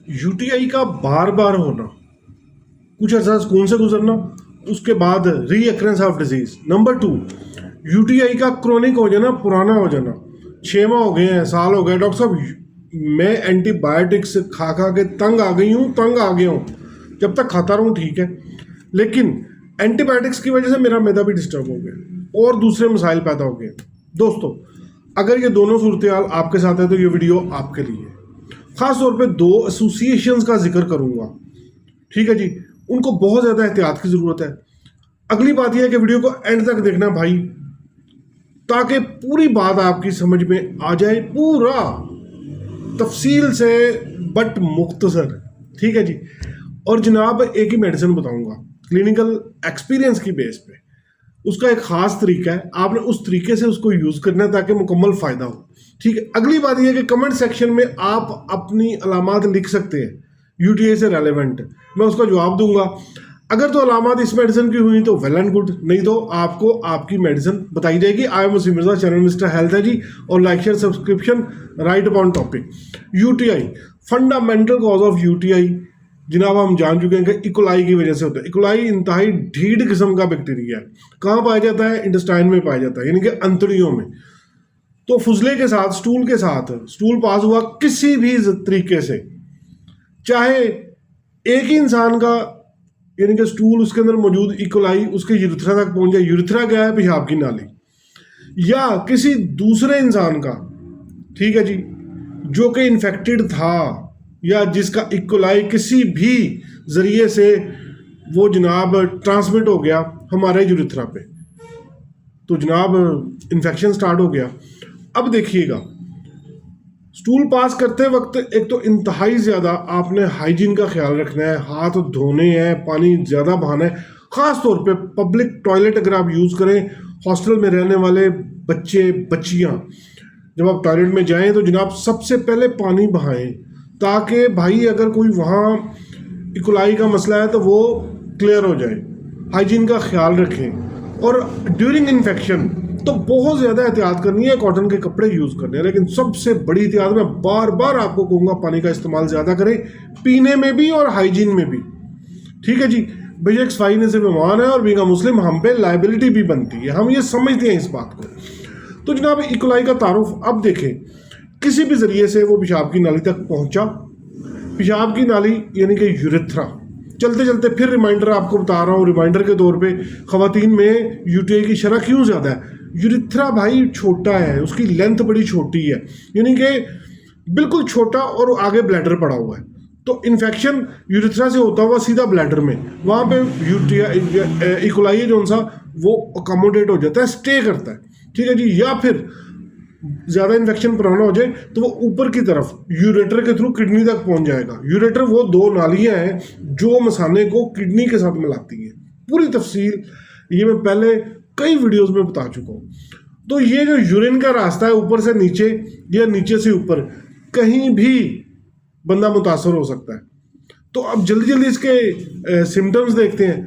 UTI का बार बार होना, कुछ अर्सा स्कूल से गुजरना, उसके बाद रीअक्रेंस ऑफ डिजीज। नंबर 2, यूटीआई का क्रोनिक हो जाना, पुराना हो जाना। 6 माह हो गए हैं, साल हो गए, डॉक्टर साहब मैं एंटीबायोटिक्स खा खा के तंग आ गई हूँ, तंग आ गया हूँ। जब तक खाता रहूँ ठीक है, लेकिन एंटीबायोटिक्स की वजह से मेरा मैदा भी डिस्टर्ब हो गया और दूसरे मसाइल पैदा हो गए। दोस्तों, अगर ये दोनों सूरत हाल आपके साथ है तो ये वीडियो आपके लिए है। खास तौर पे 2 एसोसिएशंस का जिक्र करूंगा, ठीक है जी। उनको बहुत ज़्यादा एहतियात की ज़रूरत है। अगली बात यह है कि वीडियो को एंड तक देखना भाई, ताकि पूरी बात आपकी समझ में आ जाए, पूरा तफसील से बट मुख्तसर, ठीक है जी। और जनाब एक ही मेडिसिन बताऊंगा क्लिनिकल एक्सपीरियंस की बेस पे। उसका एक ख़ास तरीका है, आपने उस तरीके से उसको यूज़ करना है ताकि मुकम्मल फ़ायदा हो, ठीक है। अगली बात यह है कि कमेंट सेक्शन में आप अपनी अलामात लिख सकते हैं यूटीआई से रेलेवेंट, मैं उसका जवाब दूंगा। अगर तो अलामात इस मेडिसिन की हुई तो वेल एंड गुड, नहीं तो आपको आपकी मेडिसिन बताई जाएगी। I am Wasim Mirza, channel mister health है जी, और like share subscription right upon topic. UTI, fundamental cause of UTI जनाब हम जान चुके हैं कि इकोलाई की वजह से होता है। इकोलाई इंतहाई ढीठ किस्म का बैक्टीरिया है। कहाँ पाया जाता है? इंटेस्टाइन में पाया जाता है, यानी कि अंतड़ियों में। तो फुजले के साथ, स्टूल के साथ, स्टूल पास हुआ किसी भी तरीके से, चाहे एक ही इंसान का यानी कि स्टूल, उसके अंदर मौजूद इकोलाई उसके यूरिथ्रा तक पहुंच जाए। यूरिथ्रा क्या है? पेशाब की नाली। या किसी दूसरे इंसान का, ठीक है जी, जो कि इन्फेक्टेड था या जिसका इकोलाई किसी भी जरिए से वो जनाब ट्रांसमिट हो गया हमारे यूरिथ्रा पे, तो जनाब इन्फेक्शन स्टार्ट हो गया। अब देखिएगा, स्टूल पास करते वक्त एक तो इंतहाई ज़्यादा आपने हाइजीन का ख्याल रखना है, हाथ धोने हैं, पानी ज़्यादा बहाना है। ख़ास तौर पे पब्लिक टॉयलेट अगर आप यूज़ करें, हॉस्टल में रहने वाले बच्चे बच्चियाँ जब आप टॉयलेट में जाएं तो जनाब सबसे पहले पानी बहाएं, ताकि भाई अगर कोई वहाँ इकोलाई का मसला है तो वो क्लियर हो जाए। हाइजीन का ख्याल रखें। और ड्यूरिंग इन्फेक्शन तो बहुत ज़्यादा एहतियात करनी है, कॉटन के कपड़े यूज़ करने हैं। लेकिन सबसे बड़ी एहतियात मैं बार बार आपको कहूँगा, पानी का इस्तेमाल ज़्यादा करें, पीने में भी और हाइजीन में भी, ठीक है जी। बेशक सफाई ने से मेहमान है और बींगा मुस्लिम हम पे लाइबिलिटी भी बनती है, हम ये समझते हैं इस बात को। तो जनाब इकोलाई का तारुफ अब देखें, किसी भी ज़रिए से वो पेशाब की नाली तक पहुँचा। पेशाब की नाली यानी कि यूरिथ्रा। चलते चलते फिर रिमाइंडर आपको बता रहा हूँ, रिमाइंडर के तौर पे ख़वातीन में यूटीआई की शरह क्यों ज़्यादा है? यूरिथ्रा भाई छोटा है, उसकी लेंथ बड़ी छोटी है, यानी कि बिल्कुल छोटा, और आगे ब्लैडर पड़ा हुआ है। तो इन्फेक्शन यूरिथ्रा से होता हुआ सीधा ब्लैडर में, वहाँ पे यूटीआई इकोलाई जो सा वो अकोमोडेट हो जाता है, स्टे करता है, ठीक है जी। या फिर ज़्यादा इन्फेक्शन पुराना हो जाए तो वो ऊपर की तरफ यूरेटर के थ्रू किडनी तक पहुंच जाएगा। यूरेटर वो 2 नालियां हैं जो मसाने को किडनी के साथ मिलाती हैं। पूरी तफसील ये मैं पहले कई वीडियोस में बता चुका हूँ। तो ये जो यूरिन का रास्ता है, ऊपर से नीचे या नीचे से ऊपर, कहीं भी बंदा मुतासर हो सकता है। तो अब जल्दी जल्दी इसके सिम्टम्स देखते हैं।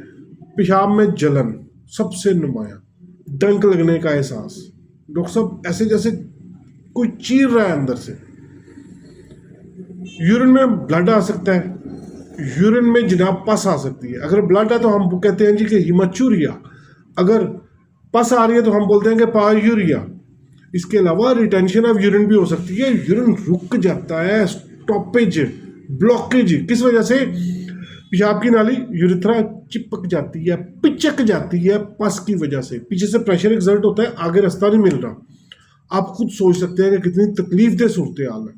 पेशाब में जलन सबसे नुमाया, डंक लगने का एहसास, डॉक्टर साहब ऐसे जैसे कोई चीर रहा है अंदर से। यूरिन में ब्लड आ सकता है, यूरिन में जनाब पस आ सकती है। अगर ब्लड है तो हम कहते हैं जी कि हिमाचूरिया, अगर पस आ रही है तो हम बोलते हैं कि पायूरिया। इसके अलावा रिटेंशन ऑफ यूरिन भी हो सकती है, यूरिन रुक जाता है, स्टॉपेज, ब्लॉकेज, किस वजह से? पेशाब की नाली यूरिथ्रा चिपक जाती है, पिचक जाती है पस की वजह से। पीछे से प्रेशर एक्सर्ट होता है, आगे रास्ता नहीं मिल रहा। आप खुद सोच सकते हैं कि कितनी तकलीफ दे सूरत हाल है,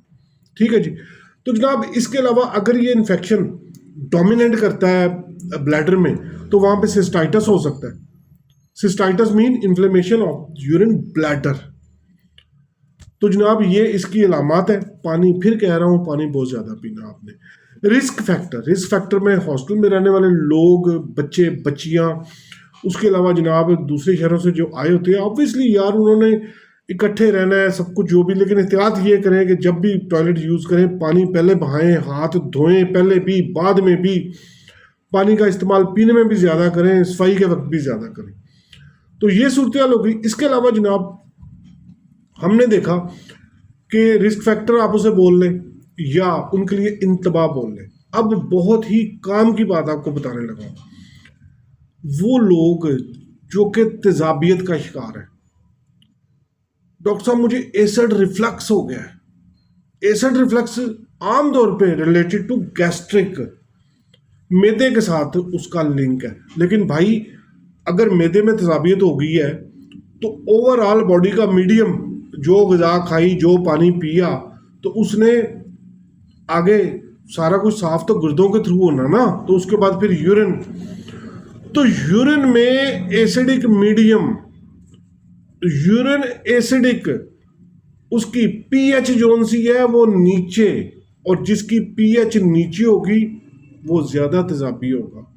ठीक है जी। तो जनाब इसके अलावा अगर ये इन्फेक्शन डोमिनेट करता है ब्लैडर में तो वहाँ पे सिस्टाइटिस हो सकता है। Cystitis mean inflammation of urine bladder. तो जनाब ये इसकी अलामत है। पानी, फिर कह रहा हूँ, पानी बहुत ज़्यादा पीना आपने। रिस्क फैक्टर में हॉस्टल में रहने वाले लोग, बच्चे बच्चियाँ, उसके अलावा जनाब दूसरे शहरों से जो आए होते हैं, ऑब्वियसली यार उन्होंने इकट्ठे रहना है सब कुछ जो भी, लेकिन एहतियात ये करें कि जब भी टॉयलेट यूज़ करें पानी पहले बहाएं, हाथ धोएं, पहले भी बाद में भी। पानी का इस्तेमाल पीने में भी ज़्यादा करें, सफाई के वक्त भी ज़्यादा करें। तो ये सूरत हाल हो गई। इसके अलावा जनाब हमने देखा कि रिस्क फैक्टर आप उसे बोल लें, या उनके लिए इंतबा बोल लें। अब बहुत ही काम की बात आपको बताने लगा। वो लोग जो कि तेजाबियत का शिकार है, डॉक्टर साहब मुझे एसिड रिफ्लक्स हो गया है। एसिड रिफ्लक्स आमतौर पे रिलेटेड टू गैस्ट्रिक, मैदे के साथ उसका लिंक है। लेकिन भाई अगर मैदे में तेजाबियत हो गई है तो ओवरऑल बॉडी का मीडियम, जो ग़िज़ा खाई, जो पानी पिया, तो उसने आगे सारा कुछ साफ तो गुर्दों के थ्रू होना ना, तो उसके बाद फिर यूरिन। तो यूरिन में एसिडिक मीडियम, यूरिन एसिडिक, उसकी पीएच जोन सी है वो नीचे, और जिसकी पीएच नीचे होगी वो ज़्यादा तेजाबी होगा।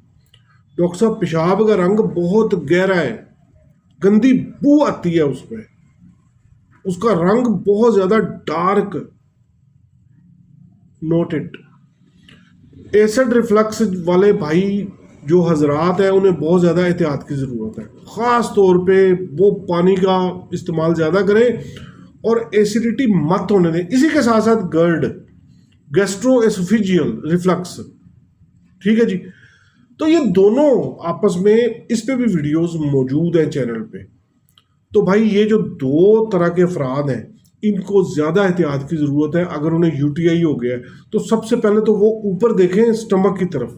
डॉक्टर साहब पेशाब का रंग बहुत गहरा है, गंदी बू आती है उसमें, उसका रंग बहुत ज़्यादा dark. Note it. Acid reflux वाले भाई जो हजरात हैं उन्हें बहुत ज़्यादा एहतियात की ज़रूरत है। ख़ास तौर पे वो पानी का इस्तेमाल ज़्यादा करें और एसिडिटी मत होने दें। इसी के साथ साथ गर्ड, गैस्ट्रोएसोफेजियल रिफ्लक्स, ठीक है जी। तो ये दोनों आपस में, इस पे भी वीडियोस मौजूद हैं चैनल पे। तो भाई ये जो दो तरह के अफराद हैं इनको ज़्यादा एहतियात की ज़रूरत है। अगर उन्हें यूटीआई हो गया है तो सबसे पहले तो वो ऊपर देखें स्टमक की तरफ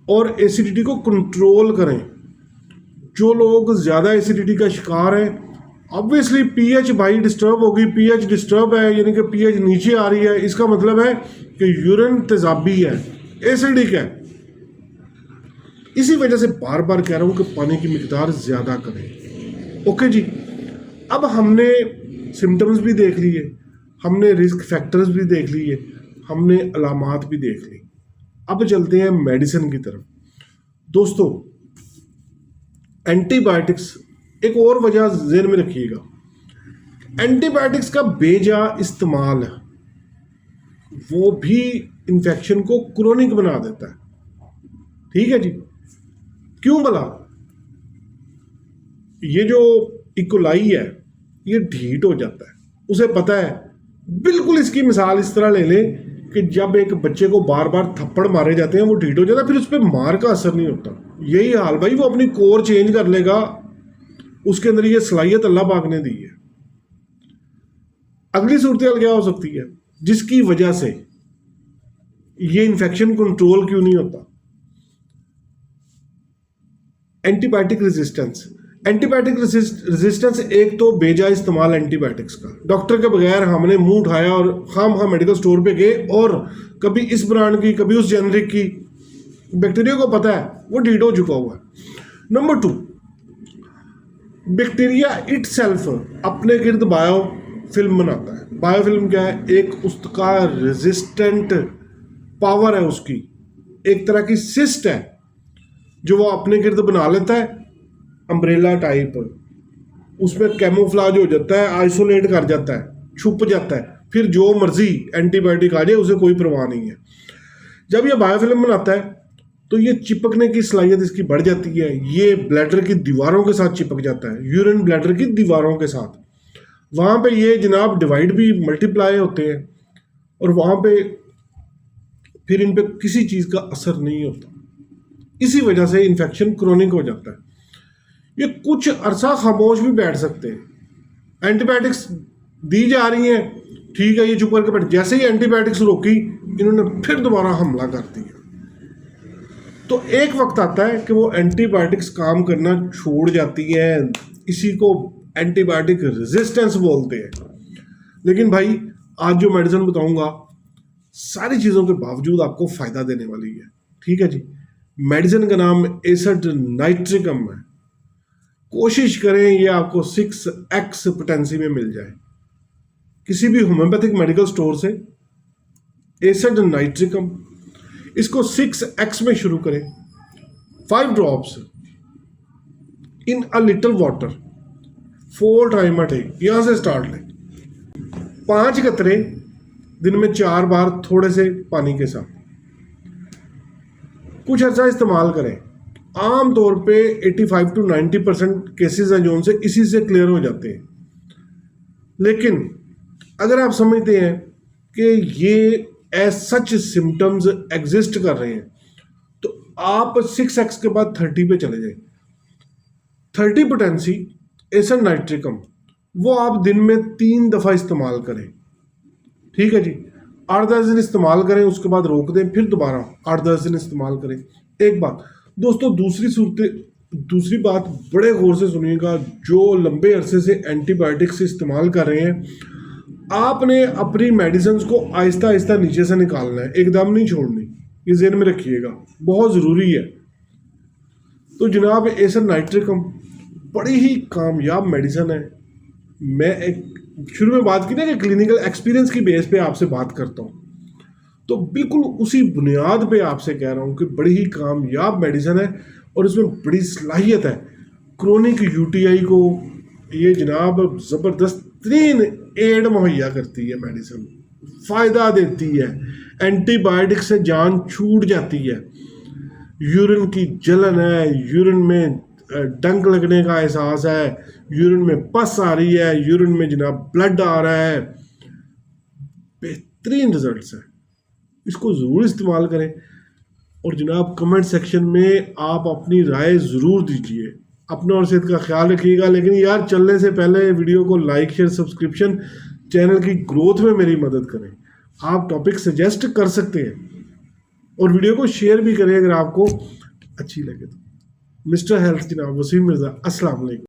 और एसिडिटी को कंट्रोल करें। जो लोग ज़्यादा एसिडिटी का शिकार हैं, ऑब्वियसली पीएच भाई डिस्टर्ब होगी। पीएच डिस्टर्ब है यानी कि पीएच नीचे आ रही है, इसका मतलब है कि यूरिन तेजाबी है, एसिडिक है। इसी वजह से बार बार कह रहा हूँ कि पानी की मिकदार ज़्यादा करें। ओके जी, अब हमने सिम्टम्स भी देख लिए, हमने रिस्क फैक्टर्स भी देख लिए, हमने अलामात भी देख ली। अब चलते हैं मेडिसिन की तरफ। दोस्तों एंटीबायोटिक्स, एक और वजह ज़हन में रखिएगा, एंटीबायोटिक्स का बेजा इस्तेमाल वो भी इन्फेक्शन को क्रोनिक बना देता है। ठीक है जी, क्यों भला? ये जो इकोलाई है ये ढीठ हो जाता है, उसे पता है। बिल्कुल इसकी मिसाल इस तरह ले लें कि जब एक बच्चे को बार बार थप्पड़ मारे जाते हैं वो ढीठ हो जाता है, फिर उस पर मार का असर नहीं होता। यही हाल भाई, वो अपनी कोर चेंज कर लेगा, उसके अंदर ये सलाहियत अल्लाह पाक ने दी है। अगली सूरत क्या हो सकती है जिसकी वजह से ये इन्फेक्शन कंट्रोल क्यों नहीं होता? Antibiotic resistance. एंटीबायोटिक रेजिस्टेंस एक तो बेजा इस्तेमाल एंटीबायोटिक्स का, डॉक्टर के बगैर हमने मुंह उठाया और खाम मेडिकल स्टोर पे गए और कभी इस ब्रांड की कभी उस जेनरिक की, बैक्टीरिया को पता है वो ढीठ हो चुका हुआ है। नंबर 2, बैक्टीरिया इटसेल्फ अपने गिर्द बायो फिल्म बनाता है। बायो फिल्म क्या है? एक उसका रेजिस्टेंट पावर है, उसकी एक तरह की सिस्ट है जो वो अपने गिर्द बना लेता है, अम्ब्रेला टाइप। उसमें कैमोफ्लाज हो जाता है, आइसोलेट कर जाता है, छुप जाता है, फिर जो मर्जी एंटीबायोटिक आ जाए उसे कोई परवाह नहीं है। जब ये बायोफिल्म बनाता है तो ये चिपकने की सलाहियत इसकी बढ़ जाती है। ये ब्लैडर की दीवारों के साथ चिपक जाता है, यूरिन ब्लैडर की दीवारों के साथ। वहाँ पे ये जनाब डिवाइड भी, मल्टीप्लाई होते हैं और वहाँ पे फिर इन पे किसी चीज़ का असर नहीं होता। इसी वजह से इन्फेक्शन क्रोनिक हो जाता है। ये कुछ अरसा खामोश भी बैठ सकते हैं। एंटीबायोटिक्स दी जा रही हैं, ठीक है, ये चुप करके बैठ। जैसे ही एंटीबायोटिक्स रोकी इन्होंने फिर दोबारा हमला कर दिया। तो एक वक्त आता है कि वो एंटीबायोटिक्स काम करना छोड़ जाती हैं, इसी को एंटीबायोटिक रेजिस्टेंस बोलते हैं। लेकिन भाई आज जो मेडिसिन बताऊंगा सारी चीज़ों के बावजूद आपको फ़ायदा देने वाली है। ठीक है जी, मेडिसिन का नाम एसिड नाइट्रिकम है। कोशिश करें ये आपको 6x पोटेंसी में मिल जाए किसी भी होम्योपैथिक मेडिकल स्टोर से। एसिड नाइट्रिकम, इसको 6x में शुरू करें। 5 drops in a little water 4 time a day, यहां से स्टार्ट लें। 5 कतरे दिन में 4 बार थोड़े से पानी के साथ कुछ अर्सा इस्तेमाल करें। आम तौर पे 85 to 90% केसेस हैं जो उनसे इसी से क्लियर हो जाते हैं। लेकिन अगर आप समझते हैं कि ये एज सच सिम्टम्स एग्जिस्ट कर रहे हैं, तो आप 6x के बाद 30 पे चले जाए। 30 पोटेंसी एसर नाइट्रिकम वो आप दिन में 3 दफ़ा इस्तेमाल करें, ठीक है जी। 8-10 दिन इस्तेमाल करें, उसके बाद रोक दें, फिर दोबारा 8-10 दिन इस्तेमाल करें। एक बात दोस्तों, दूसरी बात बड़े गौर से सुनिएगा, जो लंबे अरसे से एंटीबायोटिक्स इस्तेमाल कर रहे हैं, आपने अपनी मेडिसिन को आहिस्ता आहिस्ता नीचे से निकालना है, एकदम नहीं छोड़नी, ये ज़हन में रखिएगा, बहुत ज़रूरी है। तो जनाब एसर नाइट्रिकम बड़ी ही कामयाब मेडिसिन है। मैं एक शुरू में बात की ना कि क्लिनिकल एक्सपीरियंस की बेस पे आपसे बात करता हूँ, तो बिल्कुल उसी बुनियाद पे आपसे कह रहा हूँ कि बड़ी ही कामयाब मेडिसिन है और इसमें बड़ी सलाहियत है। क्रोनिक यूटीआई को ये जनाब ज़बरदस्त तरीन एड मुहैया करती है मेडिसिन, फ़ायदा देती है, एंटीबायोटिक से जान छूट जाती है। यूरिन की जलन है, यूरिन में डंक लगने का एहसास है, यूरिन में पस आ रही है, यूरिन में जनाब ब्लड आ रहा है, बेहतरीन रिजल्ट्स है। इसको ज़रूर इस्तेमाल करें और जनाब कमेंट सेक्शन में आप अपनी राय ज़रूर दीजिए। अपने और सेहत का ख्याल रखिएगा, लेकिन यार चलने से पहले वीडियो को लाइक शेयर सब्सक्रिप्शन, चैनल की ग्रोथ में मेरी मदद करें। आप टॉपिक सजेस्ट कर सकते हैं और वीडियो को शेयर भी करें अगर आपको अच्छी लगे तो। मिस्टर हेल्थ जनाब वसीम मिर्ज़ा, अस्सलाम वालेकुम।